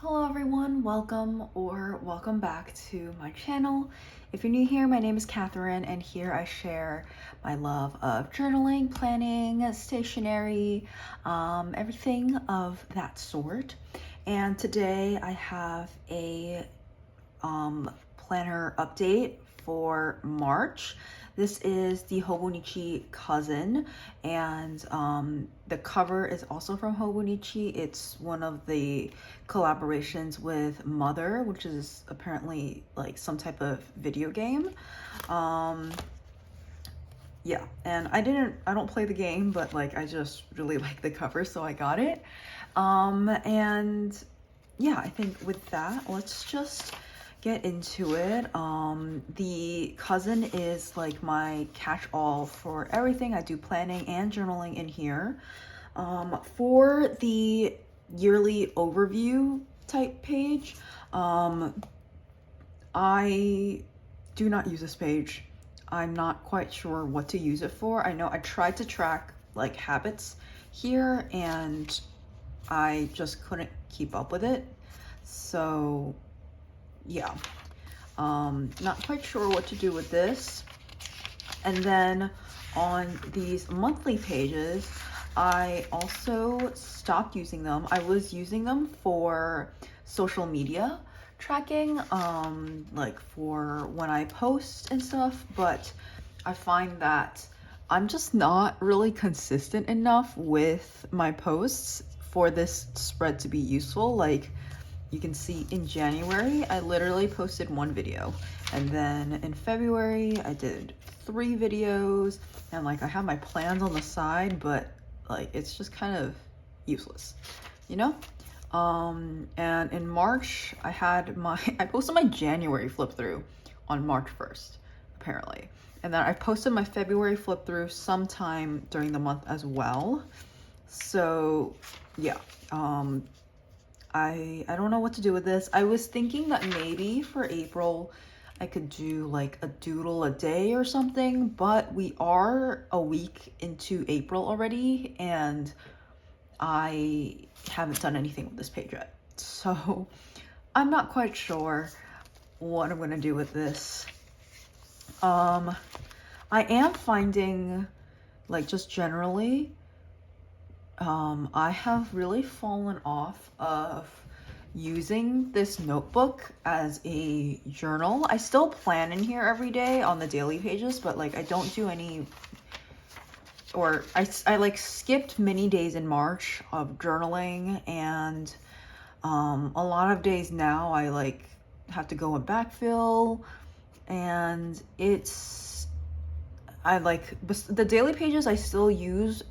Hello everyone, welcome back to my channel. If you're new here, my name is Catherine and here I share my love of journaling, planning, stationery, everything of that sort. And today I have a planner update for March. This is the Hobinichi Cousin, and the cover is also from Hobinichi. It's one of the collaborations with Mother, which is apparently like some type of video game. Yeah, and I don't play the game, but like I just really like the cover, so I got it. And yeah, I think with that, let's just get into it. The Cousin is like my catch-all for everything. I do planning and journaling in here. For the yearly overview type page, I do not use this page. I'm not quite sure what to use it for. I know I tried to track like habits here and I just couldn't keep up with it. So yeah, not quite sure what to do with this. And then on these monthly pages, I also stopped using them. I was using them for social media tracking, like for when I post and stuff, but I find that I'm just not really consistent enough with my posts for this spread to be useful. Like you can see in January, I literally posted one video, and then in February, I did 3 videos, and like I have my plans on the side, but like it's just kind of useless, you know? And in March, I posted my January flip through on March 1st, apparently. And then I posted my February flip through sometime during the month as well. So yeah, I don't know what to do with this. I was thinking that maybe for April, I could do like a doodle a day or something, but we are a week into April already, and I haven't done anything with this page yet. So I'm not quite sure what I'm gonna do with this. I am finding, like, just generally, I have really fallen off of using this notebook as a journal. I still plan in here every day on the daily pages, but like I don't do any, or I like skipped many days in March of journaling, and a lot of days now I like have to go and backfill, and I like the daily pages I still use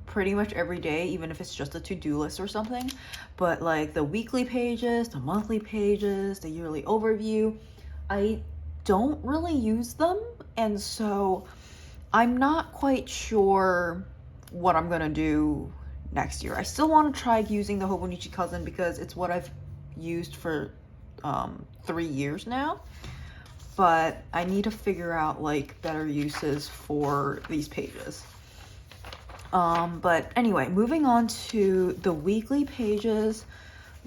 pretty much every day, even if it's just a to-do list or something. But like the weekly pages, the monthly pages, the yearly overview, I don't really use them. And so I'm not quite sure what I'm gonna do next year. I still want to try using the Hobinichi Cousin because it's what I've used for 3 years now. But I need to figure out like better uses for these pages. But anyway, moving on to the weekly pages,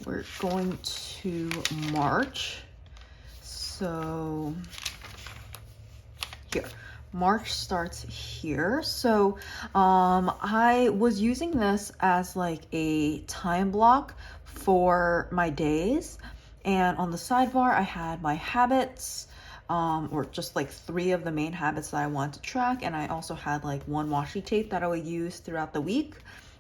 we're going to March. So here, March starts here. So I was using this as like a time block for my days. And on the sidebar, I had my habits, or just like 3 of the main habits that I wanted to track. And I also had like 1 washi tape that I would use throughout the week.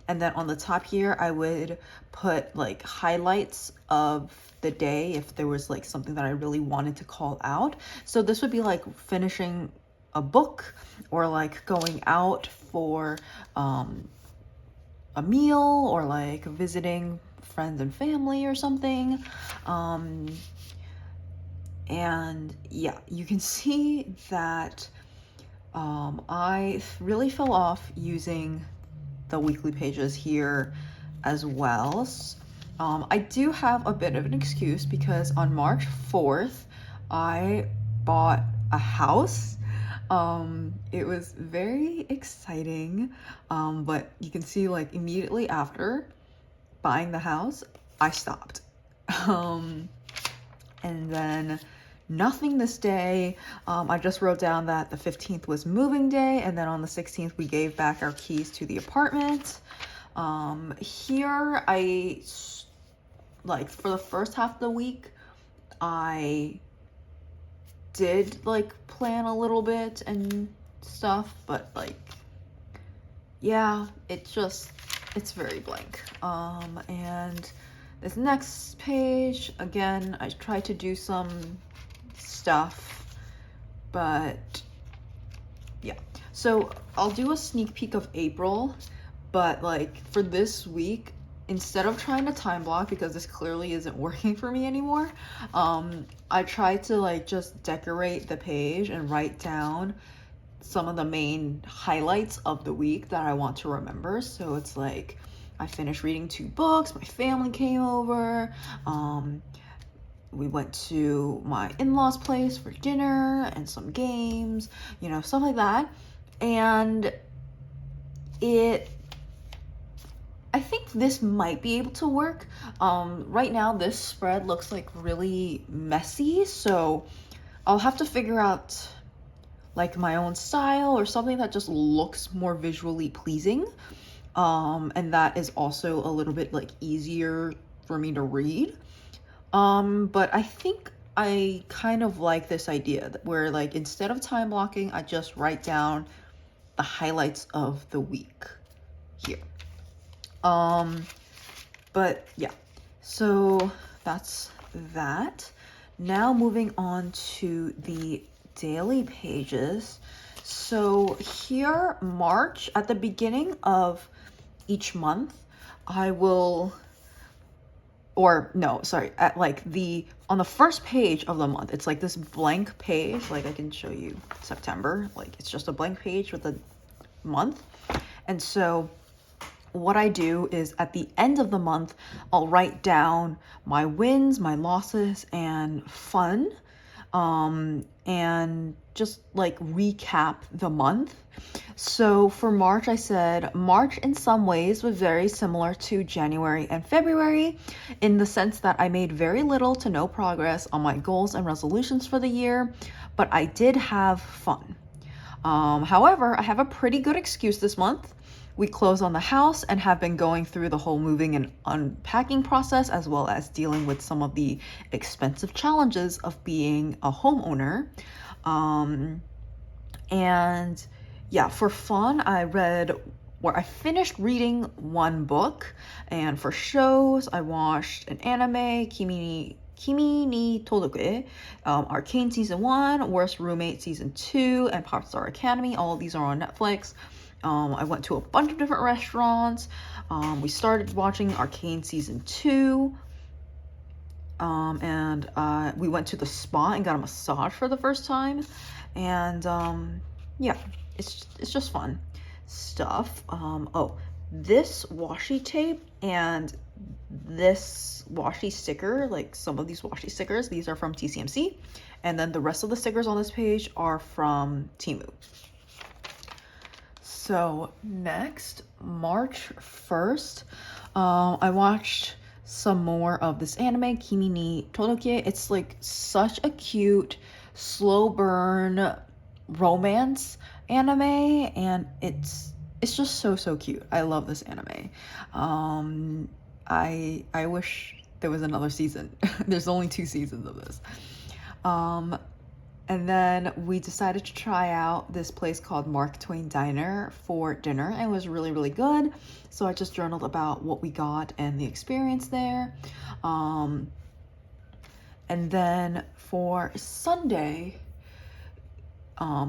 And then on the top here, I would put like highlights of the day if there was like something that I really wanted to call out. So this would be like finishing a book, or like going out for a meal, or like visiting friends and family or something. And yeah, you can see that I really fell off using the weekly pages here as well. I do have a bit of an excuse because on March 4th, I bought a house. It was very exciting, but you can see like immediately after buying the house, I stopped. And then nothing this day. I just wrote down that the 15th was moving day, and then on the 16th we gave back our keys to the apartment. Here I, like, for the first half of the week, I did like plan a little bit and stuff, but like, yeah, it's very blank. And this next page, again, I tried to do some stuff, but yeah. So I'll do a sneak peek of April, but like for this week, instead of trying to time block, because this clearly isn't working for me anymore, I tried to like just decorate the page and write down some of the main highlights of the week that I want to remember. So it's like, I finished reading 2 books, my family came over, we went to my in-laws' place for dinner and some games, you know, stuff like that. And I think this might be able to work. Right now this spread looks like really messy, so I'll have to figure out like my own style or something that just looks more visually pleasing. And that is also a little bit like easier for me to read. But I think I kind of like this idea where like instead of time blocking, I just write down the highlights of the week here. But yeah, so that's that. Now moving on to the daily pages. So here, March, at the beginning of each month, I will, or no, sorry, at like on the first page of the month, it's like this blank page, like I can show you September, like it's just a blank page with a month. And so what I do is at the end of the month, I'll write down my wins, my losses, and fun, and just like recap the month. So for March, I said March in some ways was very similar to January and February in the sense that I made very little to no progress on my goals and resolutions for the year, but I did have fun. However, I have a pretty good excuse this month. We close on the house and have been going through the whole moving and unpacking process, as well as dealing with some of the expensive challenges of being a homeowner. And yeah, for fun, I finished reading 1 book, and for shows, I watched an anime, Kimi ni Todoke, Arcane Season 1, Worst Roommate Season 2, and Popstar Academy. All of these are on Netflix. I went to a bunch of different restaurants. We started watching Arcane Season 2. And we went to the spa and got a massage for the first time. And yeah, it's just fun stuff. Oh, this washi tape and this washi sticker, like some of these washi stickers, these are from TCMC. And then the rest of the stickers on this page are from Temu. So next, March 1st, I watched some more of this anime, Kimi ni Todoke. It's like such a cute, slow burn romance anime, and it's just so cute. I love this anime. I wish there was another season. There's only 2 seasons of this. And then we decided to try out this place called Mark Twain Diner for dinner, and it was really, really good. So I just journaled about what we got and the experience there. And then for Sunday,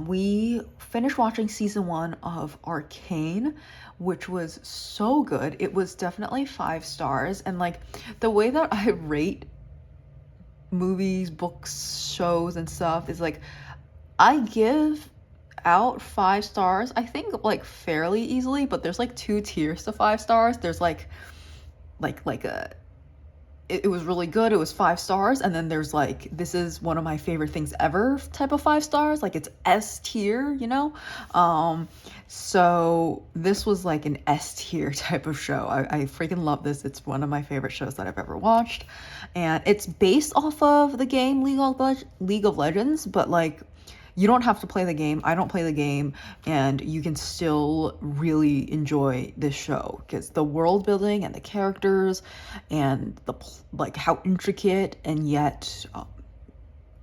we finished watching season 1 of Arcane, which was so good. It was definitely 5 stars. And like the way that I rate movies, books, shows, and stuff is like I give out 5 stars, I think, like fairly easily, but there's like 2 tiers to 5 stars. There's like a it was really good. It was 5 stars. And then there's like, this is one of my favorite things ever type of 5 stars. Like it's S tier, you know? So this was like an S tier type of show. I freaking love this. It's one of my favorite shows that I've ever watched. And it's based off of the game League of Legends, but like, you don't have to play the game. I don't play the game, and you can still really enjoy this show because the world building and the characters and the like how intricate and yet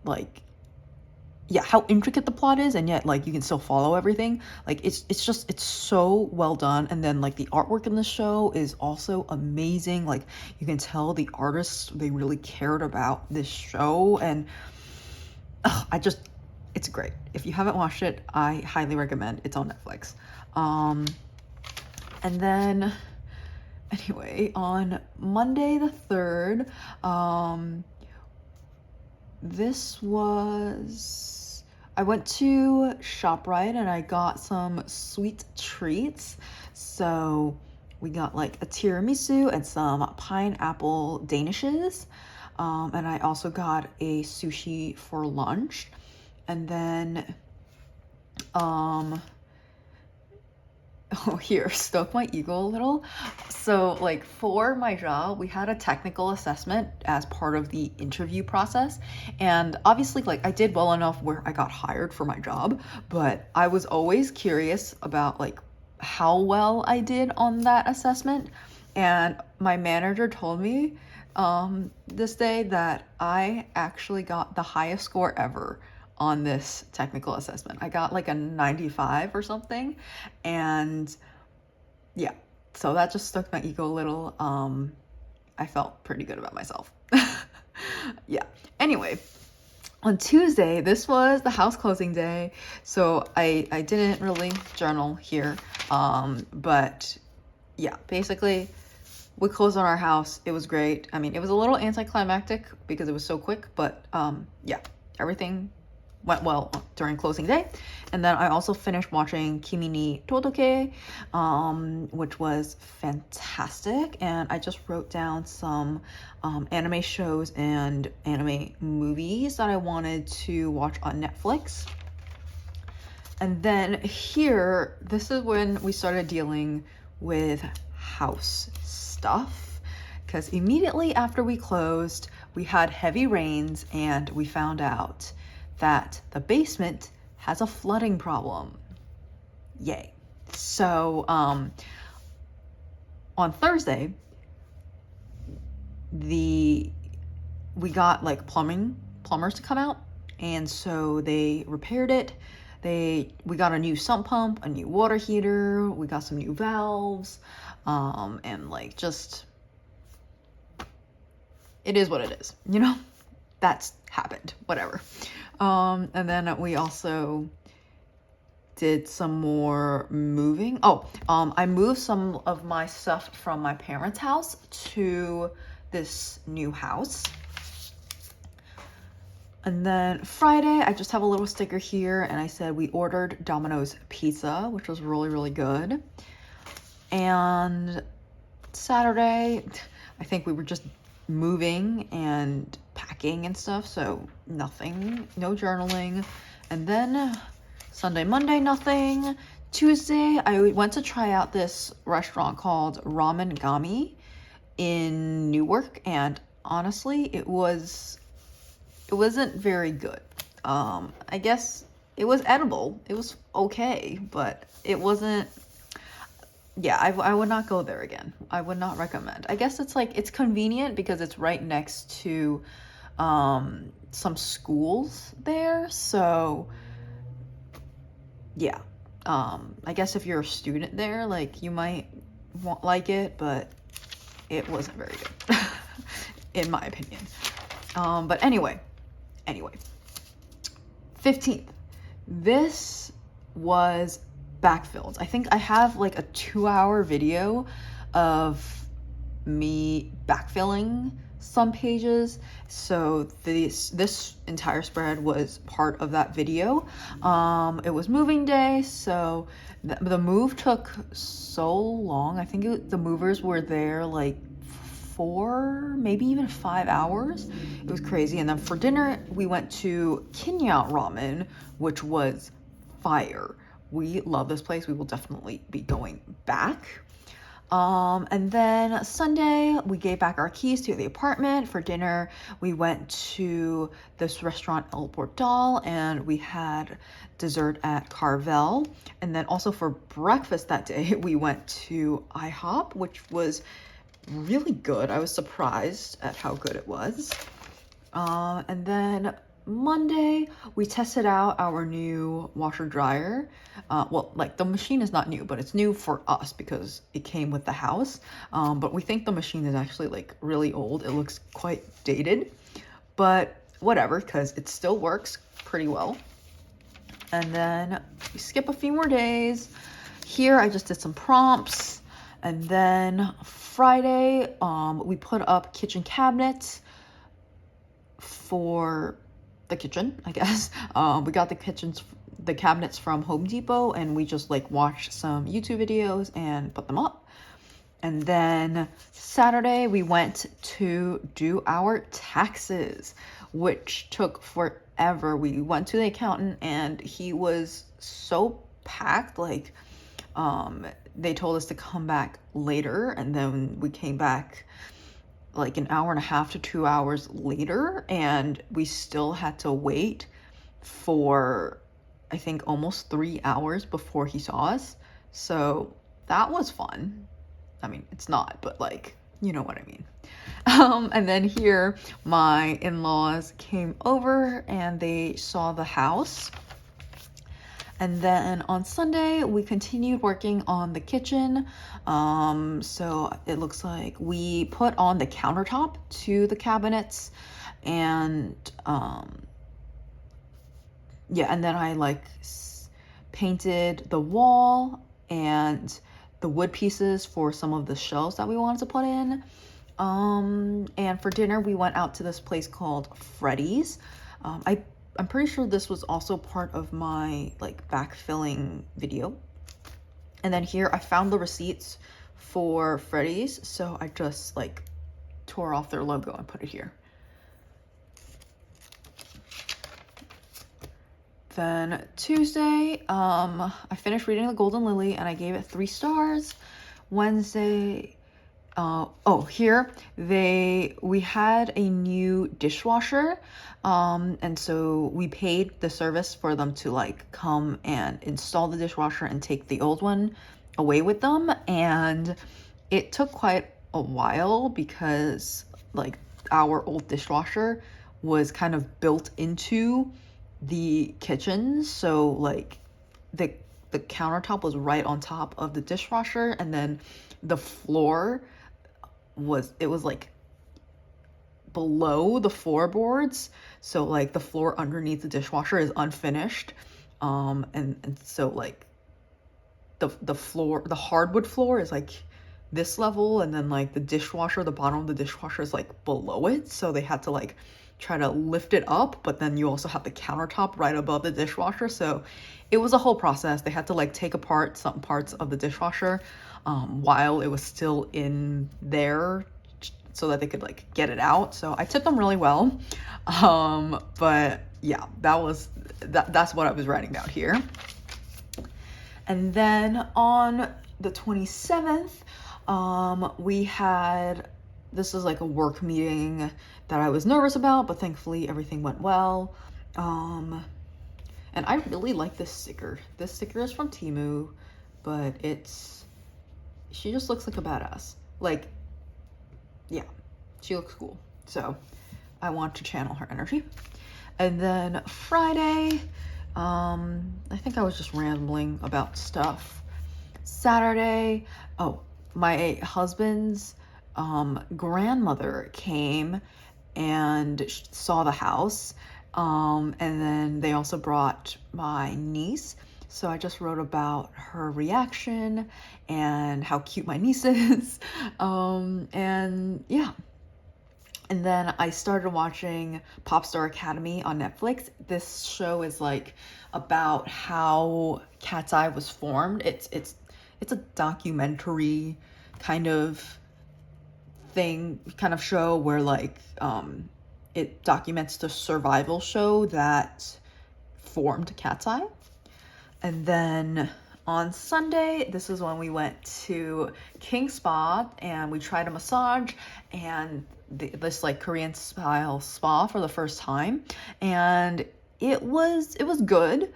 like yeah, how intricate the plot is, and yet like you can still follow everything. Like it's just it's so well done. And then like the artwork in the show is also amazing. Like you can tell the artists, they really cared about this show, and it's great. If you haven't watched it, I highly recommend. It's on Netflix. And then anyway, on Monday the 3rd, I went to ShopRite and I got some sweet treats. So we got like a tiramisu and some pineapple danishes. And I also got a sushi for lunch. And then, here, stoke my ego a little. So like for my job, we had a technical assessment as part of the interview process. And obviously like I did well enough where I got hired for my job, but I was always curious about like how well I did on that assessment. And my manager told me this day that I actually got the highest score ever on this technical assessment. I got like a 95 or something, and yeah, so that just stuck my ego a little. I felt pretty good about myself. Yeah, anyway, on Tuesday, this was the house closing day, so I didn't really journal here, but yeah, basically we closed on our house. It was great. I mean, it was a little anticlimactic because it was so quick, but yeah, everything went well during closing day. And then I also finished watching Kimi ni Todoke, which was fantastic. And I just wrote down some anime shows and anime movies that I wanted to watch on Netflix. And then here, this is when we started dealing with house stuff, because immediately after we closed, we had heavy rains and we found out that the basement has a flooding problem. Yay. So on Thursday, we got like plumbers to come out, and so they repaired it. We got a new sump pump, a new water heater, we got some new valves, and like just, it is what it is, you know? That's happened, whatever. And then we also did some more moving. I moved some of my stuff from my parents' house to this new house. And then Friday, I just have a little sticker here, and I said we ordered Domino's pizza, which was really, really good. And Saturday, I think we were just moving and packing and stuff, so nothing, no journaling. And then Sunday, Monday, nothing. Tuesday, I went to try out this restaurant called Ramen Gami in Newark, and honestly, it wasn't very good. I guess it was edible. It was okay, but it wasn't. Yeah, I would not go there again. I would not recommend. I guess it's convenient because it's right next to some schools there. So yeah, I guess if you're a student there, like you might like it, but it wasn't very good in my opinion. But anyway, 15th. This was backfilled. I think I have like a 2-hour video of me backfilling some pages, so this entire spread was part of that video. It was moving day, so the move took so long. I think the movers were there like 4, maybe even 5 hours. It was crazy. And then for dinner, we went to Kinya Ramen, which was fire. We love this place. We will definitely be going back. And then Sunday, we gave back our keys to the apartment. For dinner, we went to this restaurant, El Portal, and we had dessert at Carvel. And then also for breakfast that day, we went to IHOP, which was really good. I was surprised at how good it was. And then Monday, we tested out our new washer dryer. Well, like the machine is not new, but it's new for us because it came with the house. But we think the machine is actually like really old. It looks quite dated, but whatever, because it still works pretty well. And then we skip a few more days. Here, I just did some prompts. And then Friday, we put up kitchen cabinets for the kitchen, I guess. We got the cabinets from Home Depot, and we just like watched some YouTube videos and put them up. And then Saturday, we went to do our taxes, which took forever. We went to the accountant, and he was so packed. Like, they told us to come back later, and then we came back like an hour and a half to 2 hours later, and we still had to wait for, I think, almost 3 hours before he saw us. So that was fun. I mean, it's not, but like, you know what I mean. And then here, my in-laws came over and they saw the house. And then on Sunday, we continued working on the kitchen. So it looks like we put on the countertop to the cabinets, and yeah, and then I like painted the wall and the wood pieces for some of the shelves that we wanted to put in. And for dinner, we went out to this place called Freddy's. I'm pretty sure this was also part of my like backfilling video. And then here I found the receipts for Freddy's, so I just like tore off their logo and put it here. Then Tuesday, I finished reading The Golden Lily and I gave it 3 stars. Wednesday, here we had a new dishwasher, and so we paid the service for them to like come and install the dishwasher and take the old one away with them, and it took quite a while because like our old dishwasher was kind of built into the kitchen, so like the countertop was right on top of the dishwasher, and then the floor was like below the floorboards, so like the floor underneath the dishwasher is unfinished, and so like the floor, the hardwood floor is like this level, and then like the dishwasher, the bottom of the dishwasher is like below it, so they had to like try to lift it up, but then you also have the countertop right above the dishwasher, so it was a whole process. They had to like take apart some parts of the dishwasher while it was still in there so that they could like get it out. So I tipped them really well, but yeah, that's what I was writing about here. And then on the 27th, we had, this is like a work meeting that I was nervous about, but thankfully everything went well. And I really like this sticker. This sticker is from Temu, but she just looks like a badass. Like, yeah, she looks cool. So I want to channel her energy. And then Friday, I think I was just rambling about stuff. Saturday, my husband's grandmother came and saw the house, and then they also brought my niece, so I just wrote about her reaction and how cute my niece is, and yeah. And then I started watching Popstar Academy on Netflix. This show is like about how Cat's Eye was formed. It's a documentary kind of thing kind of show where like it documents the survival show that formed Cat's Eye. And then on Sunday, this is when we went to King Spa and we tried a massage and this like Korean style spa for the first time, and it was good.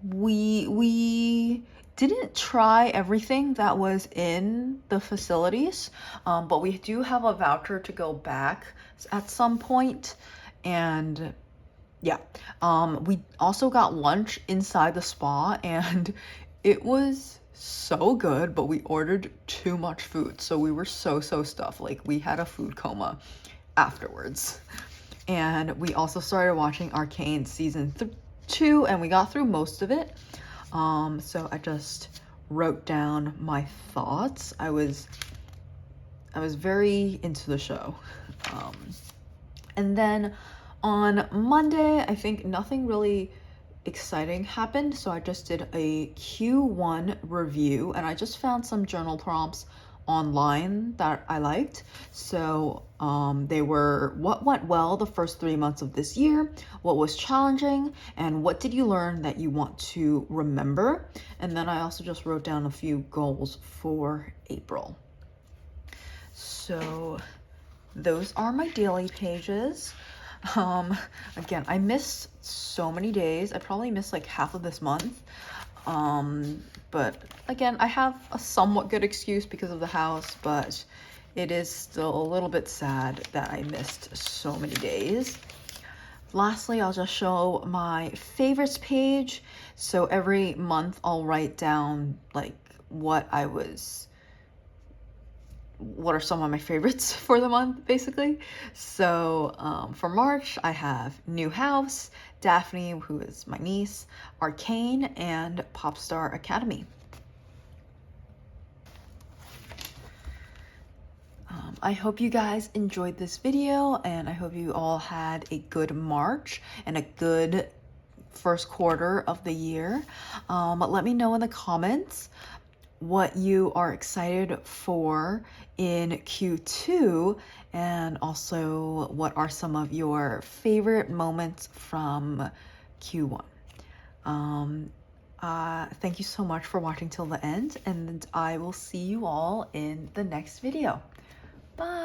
We didn't try everything that was in the facilities, but we do have a voucher to go back at some point. And yeah, we also got lunch inside the spa and it was so good, but we ordered too much food. So we were so stuffed. Like we had a food coma afterwards. And we also started watching Arcane season 2 and we got through most of it. So I just wrote down my thoughts. I was very into the show. And then on Monday, I think nothing really exciting happened, so I just did a Q1 review and I just found some journal prompts online that I liked. So they were what went well the first 3 months of this year, what was challenging, and what did you learn that you want to remember. And then I also just wrote down a few goals for April. So those are my daily pages. Again, I missed so many days. I probably missed like half of this month. But again, I have a somewhat good excuse because of the house, but it is still a little bit sad that I missed so many days. Lastly, I'll just show my favorites page. So every month I'll write down like what are some of my favorites for the month, basically. So for March, I have New House, Daphne, who is my niece, Arcane, and Popstar Academy. I hope you guys enjoyed this video, and I hope you all had a good March and a good first quarter of the year. Let me know in the comments what you are excited for in Q2, and also what are some of your favorite moments from Q1. Thank you so much for watching till the end, and I will see you all in the next video. Bye!